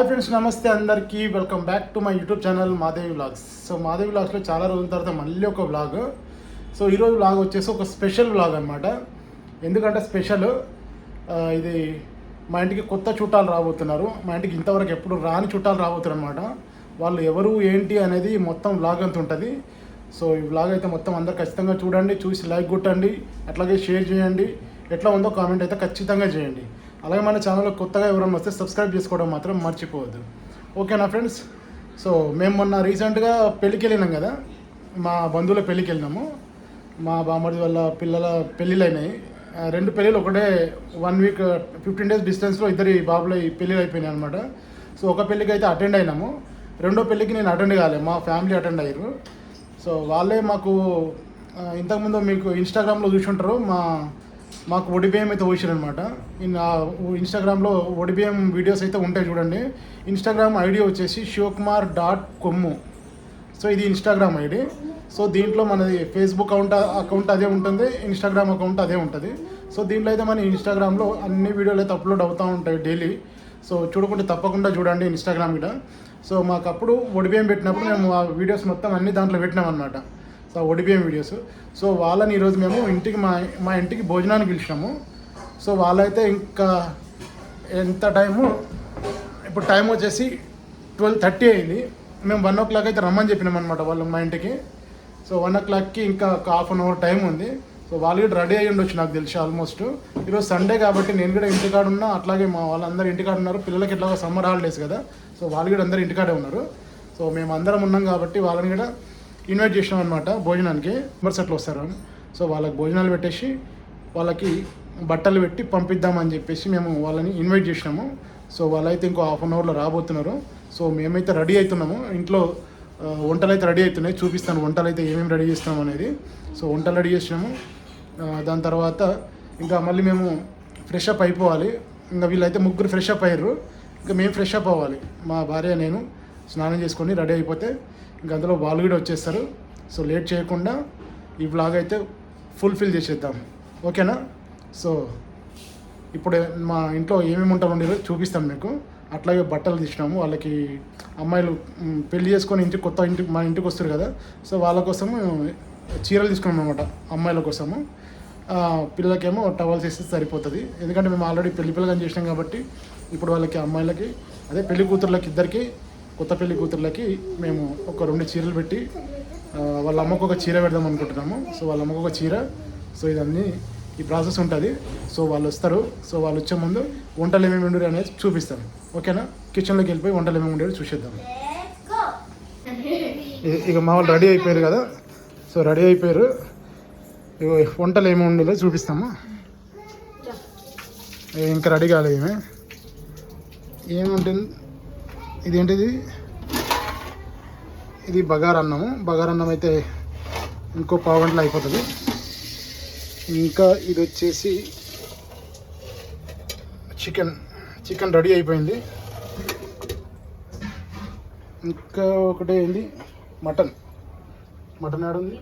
Friends, నమస్తే అందరికీ. Welcome back to my YouTube channel Madhavi vlogs. So Madhavi వ్లాగ్స్లో చాలా రోజుల తర్వాత మళ్ళీ ఒక వ్లాగ్. సో ఈరోజు వ్లాగ్ వచ్చేసి ఒక స్పెషల్ వ్లాగ్ అనమాట. ఎందుకంటే స్పెషల్ ఇది మా ఇంటికి కొత్త చుట్టాలు రాబోతున్నారు. మా ఇంటికి ఇంతవరకు ఎప్పుడు రాని చుట్టాలు రాబోతున్నారు అనమాట. వాళ్ళు ఎవరు ఏంటి అనేది మొత్తం వ్లాగ్ అంత ఉంటుంది. సో ఈ వ్లాగ్ అయితే మొత్తం అందరు ఖచ్చితంగా చూడండి, చూసి లైక్ కొట్టండి, అట్లాగే షేర్ చేయండి, ఎట్లా ఉందో కామెంట్ అయితే ఖచ్చితంగా చేయండి. అలాగే మన ఛానల్లో కొత్తగా ఎవరైనా వస్తే సబ్స్క్రైబ్ చేసుకోవడం మాత్రం మర్చిపోవద్దు. ఓకేనా ఫ్రెండ్స్? సో మేము మొన్న రీసెంట్గా పెళ్ళికి వెళ్ళినాం కదా, మా బంధువుల పెళ్ళికి వెళ్ళినాము. మా బామ్మడి వాళ్ళ పిల్లల పెళ్ళిళ్ళు అయినాయి. 2 పెళ్ళిళ్ళు ఒకటే 1 వీక్ 15 days డిస్టెన్స్లో ఇద్దరి బాబుల పెళ్ళిళ్ళు అయిపోయినాయి అనమాట. సో ఒక పెళ్ళికి అయితే అటెండ్ అయినాము, రెండో పెళ్ళికి నేను అటెండ్ కాలేదు, మా ఫ్యామిలీ అటెండ్ అయ్యారు. సో వాళ్ళే మాకు ఇంతకుముందు మీకు ఇన్స్టాగ్రామ్లో చూసి ఉంటారు, మాకు ఒడిబియ్యం అయితే పోసారనమాట. ఇన్స్టాగ్రామ్లో ఒడిబియ్యం వీడియోస్ అయితే ఉంటాయి చూడండి. ఇన్స్టాగ్రామ్ ఐడి వచ్చేసి shivkumar.com. సో ఇది ఇన్స్టాగ్రామ్ ఐడి. సో దీంట్లో మనది ఫేస్బుక్ అకౌంట్ అదే ఉంటుంది, ఇన్స్టాగ్రామ్ అకౌంట్ అదే ఉంటుంది. సో దీంట్లో అయితే మన ఇన్స్టాగ్రామ్లో అన్ని వీడియోలు అయితే అప్లోడ్ అవుతూ ఉంటాయి డైలీ. సో చూడకుంటే తప్పకుండా చూడండి ఇన్స్టాగ్రామ్ కూడా. సో మాకు అప్పుడు ఒడిబియ్యం పెట్టినప్పుడు మేము ఆ వీడియోస్ మొత్తం అన్ని దాంట్లో పెట్టినాం అనమాట. So ఒడిబియ్యం videos. సో వాళ్ళని ఈరోజు మేము ఇంటికి మా ఇంటికి భోజనానికి పిలిచినాము. సో వాళ్ళైతే ఇంకా ఎంత టైము, ఇప్పుడు టైం వచ్చేసి 12:30 అయింది. మేము 1 o'clock అయితే రమ్మని చెప్పినాం అనమాట వాళ్ళు మా ఇంటికి. సో 1 o'clockకి ఇంకా ఒక ½ an hour టైం ఉంది. సో వాళ్ళు కూడా రెడీ అయ్యి ఉండొచ్చు నాకు తెలిసి ఆల్మోస్ట్. ఈరోజు సండే కాబట్టి నేను కూడా ఇంటికాడ ఉన్నా, అట్లాగే మా వాళ్ళందరూ ఇంటికాడ ఉన్నారు. పిల్లలకి ఎట్లా సమ్మర్ హాలిడేస్ కదా, సో వాళ్ళు కూడా అందరూ ఇంటికాడే ఉన్నారు. సో మేము అందరం ఉన్నాం కాబట్టి వాళ్ళని కూడా ఇన్వైట్ చేసినాం అనమాట భోజనానికి. మెంబర్స్ అట్లా వస్తారు అని. సో వాళ్ళకి భోజనాలు పెట్టేసి వాళ్ళకి బట్టలు పెట్టి పంపిద్దామని చెప్పేసి మేము వాళ్ళని ఇన్వైట్ చేసినాము. సో వాళ్ళైతే ఇంకో ½ an hourలో రాబోతున్నారు. సో మేమైతే రెడీ అవుతున్నాము. ఇంట్లో వంటలు అయితే రెడీ అవుతున్నాయి, చూపిస్తాను వంటలు అయితే ఏమేమి రెడీ చేస్తున్నాము అనేది. సో వంటలు రెడీ చేసినాము. దాని తర్వాత ఇంకా మళ్ళీ మేము ఫ్రెష్ అప్ అయిపోవాలి. ఇంకా వీళ్ళైతే ముగ్గురు ఫ్రెష్ అప్ అయ్యారు, ఇంకా మేము ఫ్రెష్ అప్ అవ్వాలి. మా భార్య నేను స్నానం చేసుకొని రెడీ అయిపోతే ఇంకా అందులో వాళ్ళు కూడా వచ్చేస్తారు. సో లేట్ చేయకుండా ఈ వ్లాగ్ అయితే ఫుల్ఫిల్ చేసేద్దాం, ఓకేనా? సో ఇప్పుడు మా ఇంట్లో ఏమేమి ఉంటారు ఉండేదో చూపిస్తాం మీకు. అట్లాగే బట్టలు తీసినాము వాళ్ళకి. అమ్మాయిలు పెళ్లి చేసుకొని మా ఇంటికి వస్తారు కదా, సో వాళ్ళ కోసము చీరలు తీసుకున్నాం అనమాట అమ్మాయిల కోసము. పిల్లలకేమో టవల్స్ వేస్తే సరిపోతుంది, ఎందుకంటే మేము ఆల్రెడీ పెళ్లి పిల్లగాని చేసినాం కాబట్టి. ఇప్పుడు వాళ్ళకి అమ్మాయిలకి అదే పెళ్లి కూతుర్లకి ఇద్దరికి, కొత్త పెళ్లి కూతుర్లకి మేము ఒక 2 చీరలు పెట్టి వాళ్ళ అమ్మకు ఒక చీర పెడదాం అనుకుంటున్నాము. సో వాళ్ళ అమ్మకు ఒక చీర. సో ఇదన్నీ ఈ ప్రాసెస్ ఉంటుంది. సో వాళ్ళు వస్తారు. సో వాళ్ళు వచ్చే ముందు వంటలు ఏమేమి ఉండరు అనేది చూపిస్తాను, ఓకేనా? కిచెన్లోకి వెళ్ళిపోయి వంటలు ఏమేమి ఉండేవి చూసేద్దాం. ఇక మా వాళ్ళు రెడీ అయిపోయారు కదా, సో రెడీ అయిపోయారు. ఇక వంటలు ఏమేమి ఉండేదో చూపిస్తాము. ఇంకా రెడీ కాలేదు ఏముంటుంది. ఇదేంటిది? ఇది బగారన్నము. బగారన్నం అయితే ఇంకో 1/2 గంటలో అయిపోతుంది. ఇంకా ఇది వచ్చేసి చికెన్ రెడీ అయిపోయింది. ఇంకా ఒకటే ఏంది, మటన్ ఆడుంది.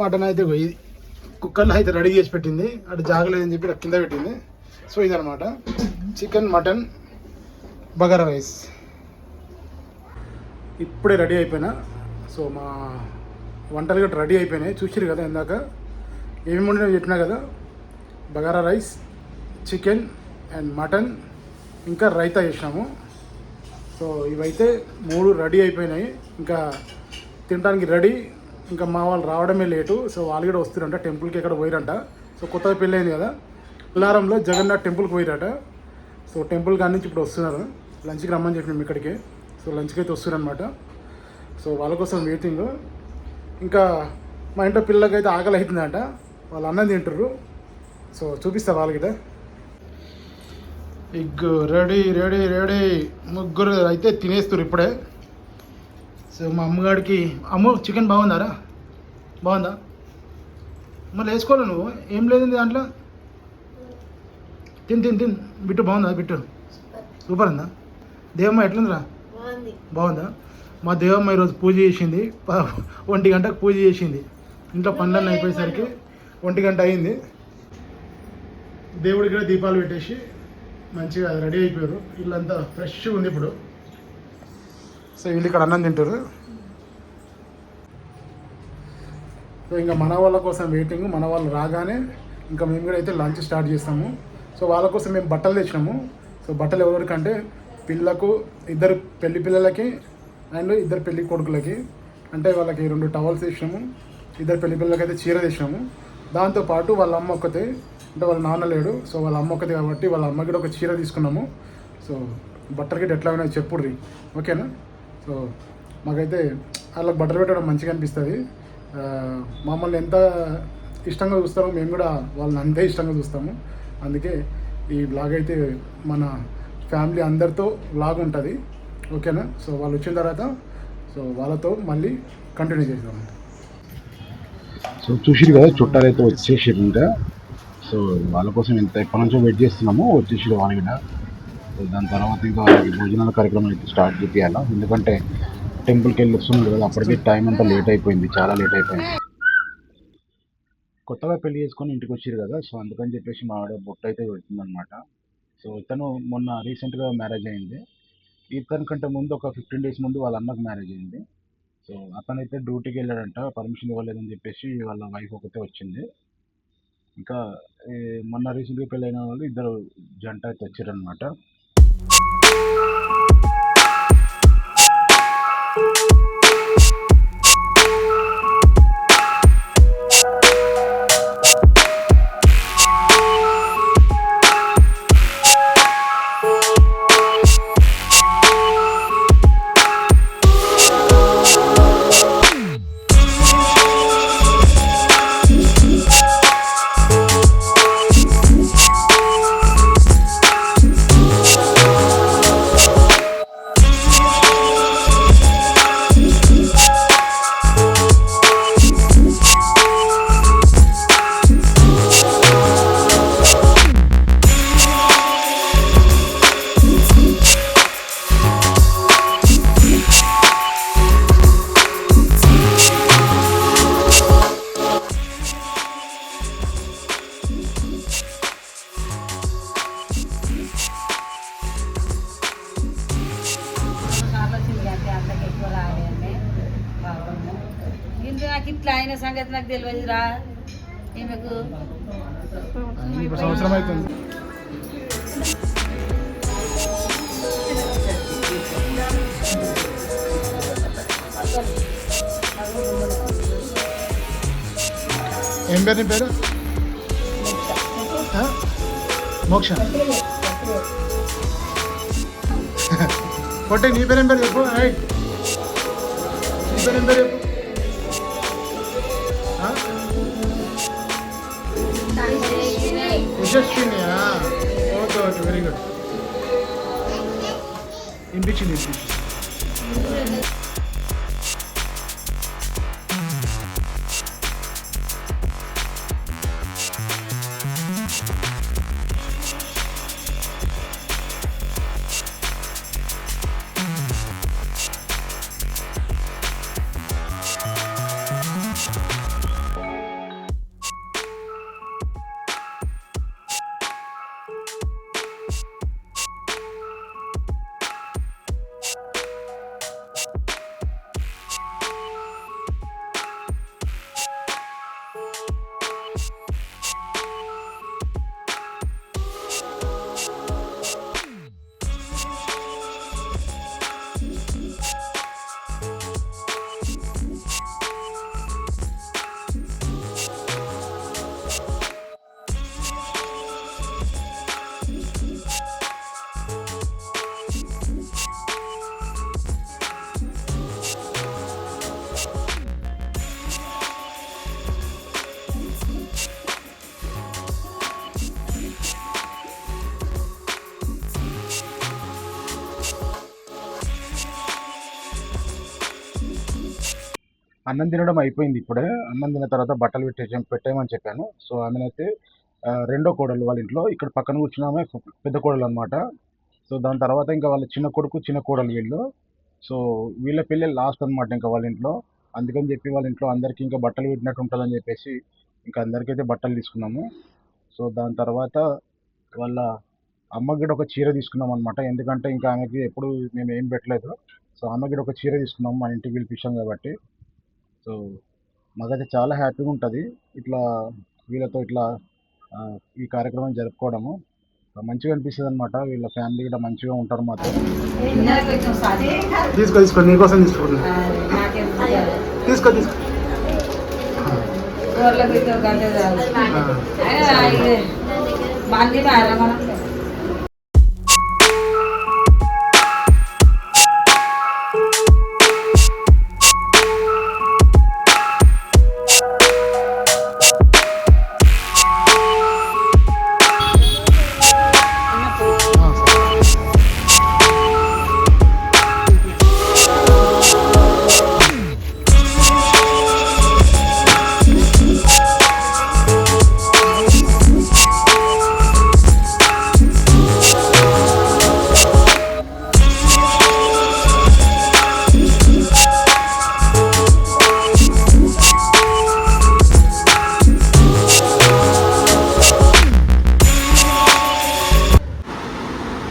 మటన్ అయితే ఇది కుక్కర్లో అయితే రెడీ చేసి పెట్టింది, అటు జాగలేదని చెప్పి కింద పెట్టింది. సో ఇదనమాట చికెన్, మటన్, బగారా రైస్. ఇప్పుడే రెడీ అయిపోయినా. సో మా వంటలు గట్రా రెడీ అయిపోయినాయి, చూసిరు కదా ఇందాక ఏమేమి వండినా చెప్పినా కదా. Bagara rice, chicken and mutton, ఇంకా రైతా చేసినాము. సో ఇవైతే 3 రెడీ అయిపోయినాయి, ఇంకా తినడానికి రెడీ. ఇంకా మా వాళ్ళు రావడమే లేటు. సో వాళ్ళు కూడా వస్తారంట, టెంపుల్కి ఎక్కడ పోయిరంట. సో కొత్తగా పెళ్ళి అయింది కదా, పిల్లారంలో జగన్నాథ్ టెంపుల్కి పోయిరట. సో టెంపుల్ కాడి నుంచి ఇప్పుడు వస్తున్నారు. లంచ్కి రమ్మని చెప్పినాం ఇక్కడికి. సో లంచ్కి అయితే వస్తున్నారనమాట. సో వాళ్ళ కోసం వెయిటింగ్. ఇంకా మా ఇంట్లో పిల్లలకి అయితే ఆకలి అవుతుందంట, వాళ్ళు అన్నం తింటారు. సో చూపిస్తా వాళ్ళకి. Egg ready. ముగ్గురు అయితే తినేస్తారు ఇప్పుడే. సో మా అమ్మగాడికి, చికెన్ బాగుందా? మళ్ళీ వేసుకోవాలి నువ్వు, ఏం లేదండి దాంట్లో. తిన్ బిట్టు. బాగుందా బిట్టు? సూపర్ ఉందా? దేవమ్మ ఎట్లుందిరా? బాగుందా? మా దేవమ్మ ఈరోజు పూజ చేసింది, 1 గంటకు పూజ చేసింది. ఇంట్లో పనులన్నీ అయిపోయేసరికి 1 గంట అయింది. దేవుడికి కూడా దీపాలు పెట్టేసి మంచిగా రెడీ అయిపోయారు. వీళ్ళంతా ఫ్రెష్గా ఉంది ఇప్పుడు. సో వీళ్ళు ఇక్కడ అన్నం తింటారు. సో ఇంకా మన వాళ్ళ కోసం వెయిటింగ్. మన వాళ్ళు రాగానే ఇంకా మేము కూడా అయితే లంచ్ స్టార్ట్ చేస్తాము. సో వాళ్ళ కోసం మేము బట్టలు తెచ్చినాము. సో బట్టలు ఎవరికంటే పిల్లకు, ఇద్దరు పెళ్లి పిల్లలకి అండ్ ఇద్దరు పెళ్లి కొడుకులకి. అంటే వాళ్ళకి 2 టవల్స్ తెచ్చినాము. ఇద్దరు పెళ్లి పిల్లలకి అయితే చీర తెచ్చినాము. దాంతోపాటు వాళ్ళ అమ్మ ఒక్కతే, అంటే వాళ్ళ నాన్న లేడు. సో వాళ్ళ అమ్మ ఒక్కతే కాబట్టి వాళ్ళ అమ్మకి కూడా ఒక చీర తీసుకున్నాము. సో బట్టలకి ఎట్లా ఉన్నాయి చెప్పుర్రి, ఓకేనా? సో మాకైతే వాళ్ళకి బట్టలు పెట్టడం మంచిగా అనిపిస్తుంది. మమ్మల్ని ఎంత ఇష్టంగా చూస్తారో మేము కూడా వాళ్ళని అంతే ఇష్టంగా చూస్తాము. అందుకే ఈ బ్లాగ్ అయితే మన ఫ్యామిలీ అందరితో బ్లాగ్ ఉంటుంది, ఓకేనా? సో వాళ్ళు వచ్చిన తర్వాత సో వాళ్ళతో మళ్ళీ కంటిన్యూ చేద్దాం. సో చూసిరు కదా, చుట్టాలైతే వచ్చేసారు ఇంకా. సో వాళ్ళ కోసం ఎంత ఎప్పటి నుంచో వెయిట్ చేస్తున్నామో వచ్చేసారు వాళ్ళు కూడా. సో దాని తర్వాత ఇంకా వాళ్ళకి భోజనాల కార్యక్రమం అయితే స్టార్ట్ చేయాలా, ఎందుకంటే టెంపుల్కి వెళ్ళి వస్తున్నారు కదా. అప్పటికే టైం అంతా లేట్ అయిపోయింది, చాలా లేట్ అయిపోయింది. కొత్తగా పెళ్లి చేసుకొని ఇంటికి వచ్చారు కదా, సో అందుకని చెప్పేసి మా ఆవిడ బొట్టు అయితే పెడుతుంది అనమాట. సో ఇతను మొన్న రీసెంట్గా మ్యారేజ్ అయింది. ఇతని కంటే ముందు ఒక 15 days ముందు వాళ్ళ అన్నకు మ్యారేజ్ అయింది. సో అతనైతే డ్యూటీకి వెళ్ళాడంట, పర్మిషన్ ఇవ్వలేదని చెప్పేసి వాళ్ళ వైఫ్ ఒకతే వచ్చింది. ఇంకా మొన్న రీసెంట్గా పెళ్ళైన వాళ్ళు ఇద్దరు జంట అయితే వచ్చారనమాట. నాకు ఇట్లా అయిన సంగతి నాకు తెలియదురా. ఈమెకు సంవత్సరం అవుతుంది. ఏం పేరు నీ పేరు? మోక్ష. కొట్టే నీ పేరు ఏం పేరు చెప్పు. నీ పేరు ఏం పేరు చెప్పు. యశస్వినియా? Okay okay, very good. వినిపించింది. అన్నం తినడం అయిపోయింది ఇప్పుడే. అన్నం తిన్న తర్వాత బట్టలు పెట్టేయమని చెప్పాను. సో ఆమెనైతే రెండో కోడలు వాళ్ళ ఇంట్లో, ఇక్కడ పక్కన కూర్చున్న ఆమె పెద్ద కోడలు అనమాట. సో దాని తర్వాత ఇంకా వాళ్ళ చిన్న కొడుకు చిన్న కోడలు వీళ్ళు. సో వీళ్ళ పెళ్ళి లాస్ట్ అనమాట ఇంకా వాళ్ళ ఇంట్లో. అందుకని చెప్పి వాళ్ళ ఇంట్లో అందరికీ ఇంకా బట్టలు పెట్టినట్టు ఉంటుందని చెప్పేసి ఇంకా అందరికైతే బట్టలు తీసుకున్నాము. సో దాని తర్వాత వాళ్ళ అమ్మకి కూడా ఒక చీర తీసుకున్నాం అనమాట. ఎందుకంటే ఇంకా ఆమెకి ఎప్పుడు మేము ఏం పెట్టలేదు. సో ఆమెకి కూడా ఒక చీర తీసుకున్నాం మన ఇంటికి పిలిపించాం కాబట్టి. సో మాకైతే చాలా హ్యాపీగా ఉంటుంది ఇట్లా వీళ్ళతో ఇట్లా ఈ కార్యక్రమం జరుపుకోవడము. మంచిగా అనిపిస్తుంది అనమాట. వీళ్ళ ఫ్యామిలీ కూడా మంచిగా ఉంటారు మాతో. పిల్లలకు కొంచెం సాధ్యం. తీసుకో నీకోసం తీసుకుంటున్నా. నాకేం తీసుకో తీసుకో. కూరలకు అయితే ఒక గంట చాలు. అయినా ఇది బాగా మారా మనం.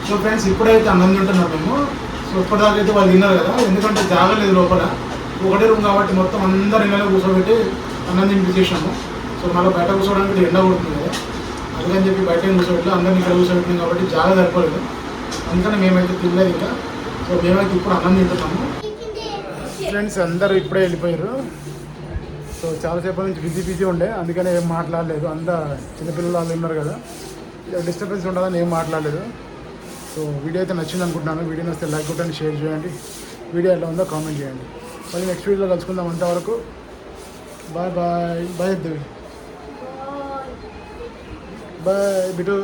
సో ఫ్రెండ్స్ ఇప్పుడైతే అన్నం తింటున్నాం మేము. సో ఇప్పటిదాకా అయితే వాళ్ళు తిన్నారు కదా, ఎందుకంటే జాగలేదు లోపల, ఒకటే రూమ్ కాబట్టి మొత్తం అందరు ఇళ్ళలో కూర్చోబెట్టి అన్నం తినిపించేసాము. సో మళ్ళీ బయట కూర్చోవడానికి ఎండ కొడుతుంది కదా, అందుకని చెప్పి బయట కూర్చోబెట్టి అందరిని ఇక్కడ కూర్చోబెట్టినాం కాబట్టి జాగా సరిపోలేదు. అందుకని మేమైతే తినలేదు ఇంకా. సో మేమైతే ఇప్పుడు అన్నం తింటున్నాము. ఫ్రెండ్స్ అందరూ ఇప్పుడే వెళ్ళిపోయారు. సో చాలాసేపు నుంచి బిజీ ఉండే, అందుకని ఏం మాట్లాడలేదు. అంతా చిన్నపిల్లలు వాళ్ళు ఉన్నారు కదా, డిస్టర్బెన్స్ ఉండదని ఏం మాట్లాడలేదు. సో వీడియో అయితే నచ్చింది అనుకుంటున్నాను. వీడియో నచ్చితే లైక్ కొట్టండి, షేర్ చేయండి. వీడియో ఎలా ఉందో కామెంట్ చేయండి. మళ్ళీ నెక్స్ట్ వీడియోలో కలుసుకుందాం. అంతవరకు బాయ్ బాయ్. బాయ్ దేవి. బాయ్ బిటు.